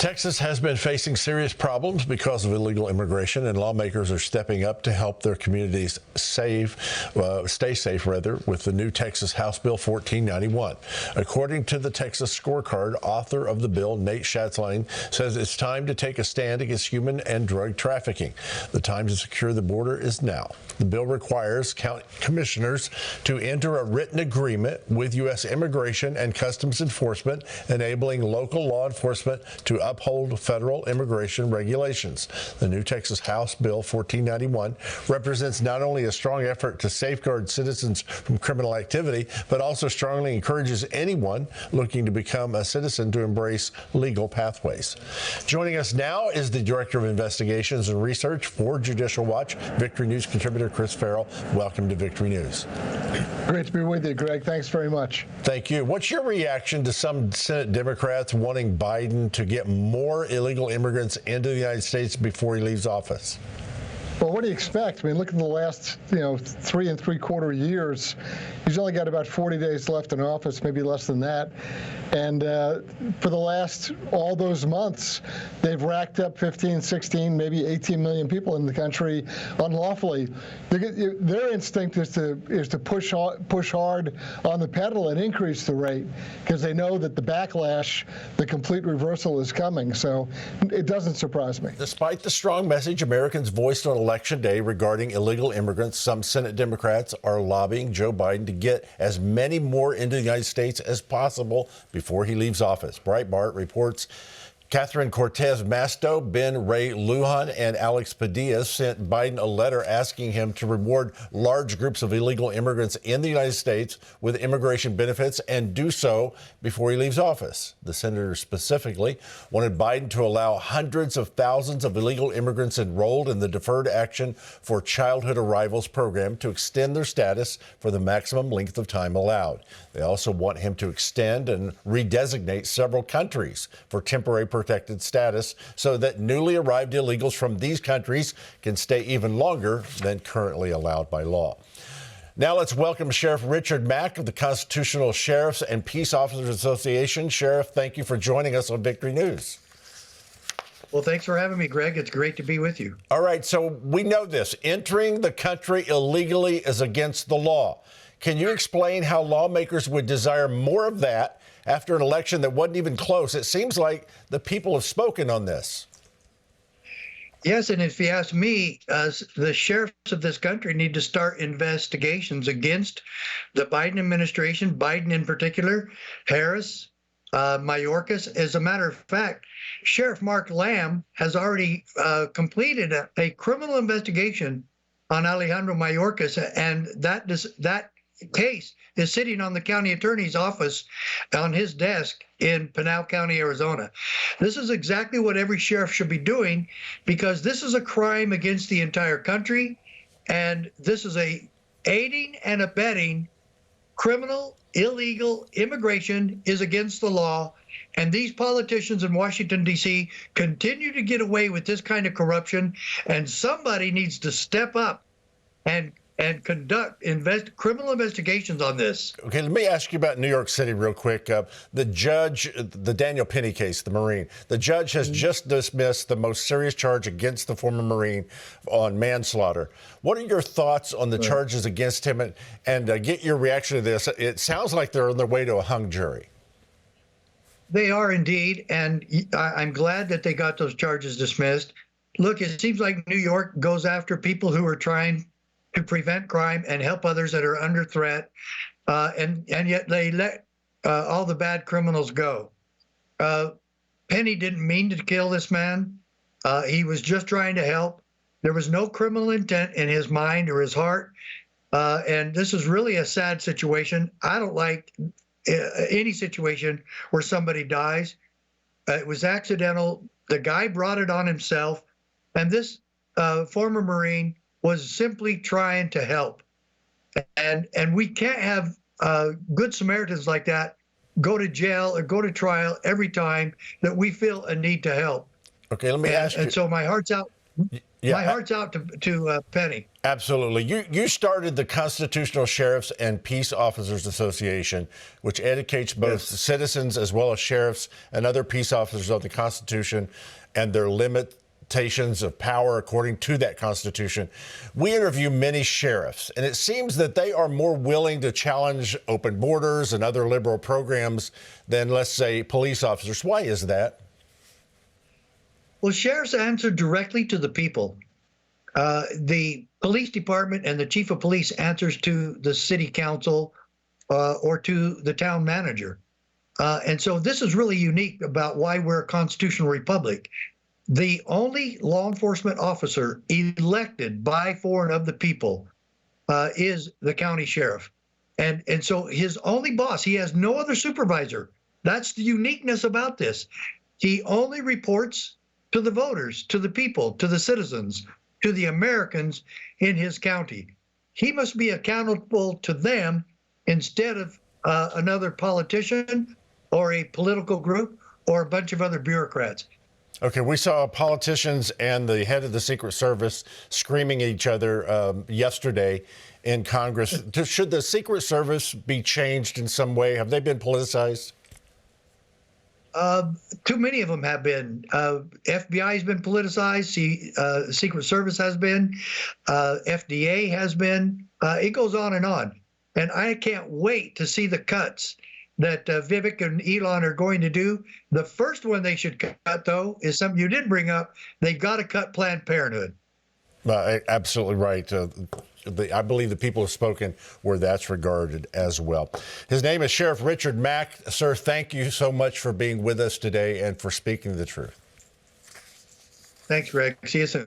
Texas has been facing serious problems because of illegal immigration, and lawmakers are stepping up to help their communities stay safe with the new Texas House Bill 1491. According to the Texas Scorecard, author of the bill, Nate Schatzline, says it's time to take a stand against human and drug trafficking. The time to secure the border is now. The bill requires county commissioners to enter a written agreement with U.S. Immigration and Customs Enforcement, enabling local law enforcement to uphold federal immigration regulations. The new Texas House Bill 1491 represents not only a strong effort to safeguard citizens from criminal activity, but also strongly encourages anyone looking to become a citizen to embrace legal pathways. Joining us now is the Director of Investigations and Research for Judicial Watch, Victory News contributor Chris Farrell. Welcome to Victory News. Great to be with you, Greg. Thanks very much. Thank you. What's your reaction to some Senate Democrats wanting Biden to get more illegal immigrants into the United States before he leaves office? Well, what do you expect? I mean, look at the last, 3 3/4 years. He's only got about 40 days left in office, maybe less than that. And for the last, all those months, they've racked up 15, 16, maybe 18 million people in the country unlawfully. Their instinct is to push hard on the pedal and increase the rate because they know that the backlash, the complete reversal is coming. So it doesn't surprise me. Despite the strong message Americans voiced on Election Day regarding illegal immigrants, some Senate Democrats are lobbying Joe Biden to get as many more into the United States as possible before he leaves office. Breitbart reports Catherine Cortez Masto, Ben Ray Lujan, and Alex Padilla sent Biden a letter asking him to reward large groups of illegal immigrants in the United States with immigration benefits and do so before he leaves office. The senators specifically wanted Biden to allow hundreds of thousands of illegal immigrants enrolled in the Deferred Action for Childhood Arrivals program to extend their status for the maximum length of time allowed. They also want him to extend and redesignate several countries for temporary protected status so that newly arrived illegals from these countries can stay even longer than currently allowed by law. Now let's welcome Sheriff Richard Mack of the Constitutional Sheriffs and Peace Officers Association. Sheriff, thank you for joining us on Victory News. Well, thanks for having me, Greg. It's great to be with you. All right, so we know this. Entering the country illegally is against the law. Can you explain how lawmakers would desire more of that after an election that wasn't even close? It seems like the people have spoken on this. Yes, and if you ask me, the sheriffs of this country need to start investigations against the Biden administration, Biden in particular, Harris, Mayorkas. As a matter of fact, Sheriff Mark Lamb has already completed a criminal investigation on Alejandro Mayorkas, and that case is sitting on the county attorney's office on his desk in Pinal County, Arizona. This is exactly what every sheriff should be doing because this is a crime against the entire country, and this is a aiding and abetting criminal, illegal immigration is against the law, and these politicians in Washington, D.C. continue to get away with this kind of corruption, and somebody needs to step up and conduct criminal investigations on this. Okay, let me ask you about New York City real quick. The judge, the Daniel Penny case, the Marine, the judge has just dismissed the most serious charge against the former Marine on manslaughter. What are your thoughts on the charges against him? And get your reaction to this. It sounds like they're on their way to a hung jury. They are indeed, and I'm glad that they got those charges dismissed. Look, it seems like New York goes after people who are trying to prevent crime and help others that are under threat, and yet they let all the bad criminals go. Penny didn't mean to kill this man. He was just trying to help. There was no criminal intent in his mind or his heart, and this is really a sad situation. I don't like any situation where somebody dies. It was accidental. The guy brought it on himself, and this former Marine was simply trying to help. And we can't have good Samaritans like that go to jail or go to trial every time that we feel a need to help. Okay, let me ask you. And so my heart's out. Yeah, My heart's out to Penny. absolutely. You started the Constitutional Sheriffs and Peace Officers Association, which educates both citizens as well as sheriffs and other peace officers on the Constitution and their limitations of power according to that Constitution. We interview many sheriffs, and it seems that they are more willing to challenge open borders and other liberal programs than, let's say, police officers. Why is that? Well, sheriffs answer directly to the people. The police department and the chief of police answers to the city council or to the town manager. And so this is really unique about why we're a constitutional republic. The only law enforcement officer elected by, for, and of the people is the county sheriff. And so his only boss, he has no other supervisor. That's the uniqueness about this. He only reports to the voters, to the people, to the citizens, to the Americans in his county. He must be accountable to them instead of another politician or a political group or a bunch of other bureaucrats. Okay, we saw politicians and the head of the Secret Service screaming at each other yesterday in Congress. Should the Secret Service be changed in some way? Have they been politicized? Too many of them have been. FBI has been politicized. Secret Service has been. FDA has been. It goes on. And I can't wait to see the cuts that Vivek and Elon are going to do. The first one they should cut, though, is something you did bring up. They've got to cut Planned Parenthood. Absolutely right. I believe the people have spoken where that's regarded as well. His name is Sheriff Richard Mack. Sir, thank you so much for being with us today and for speaking the truth. Thanks, Greg. See you soon.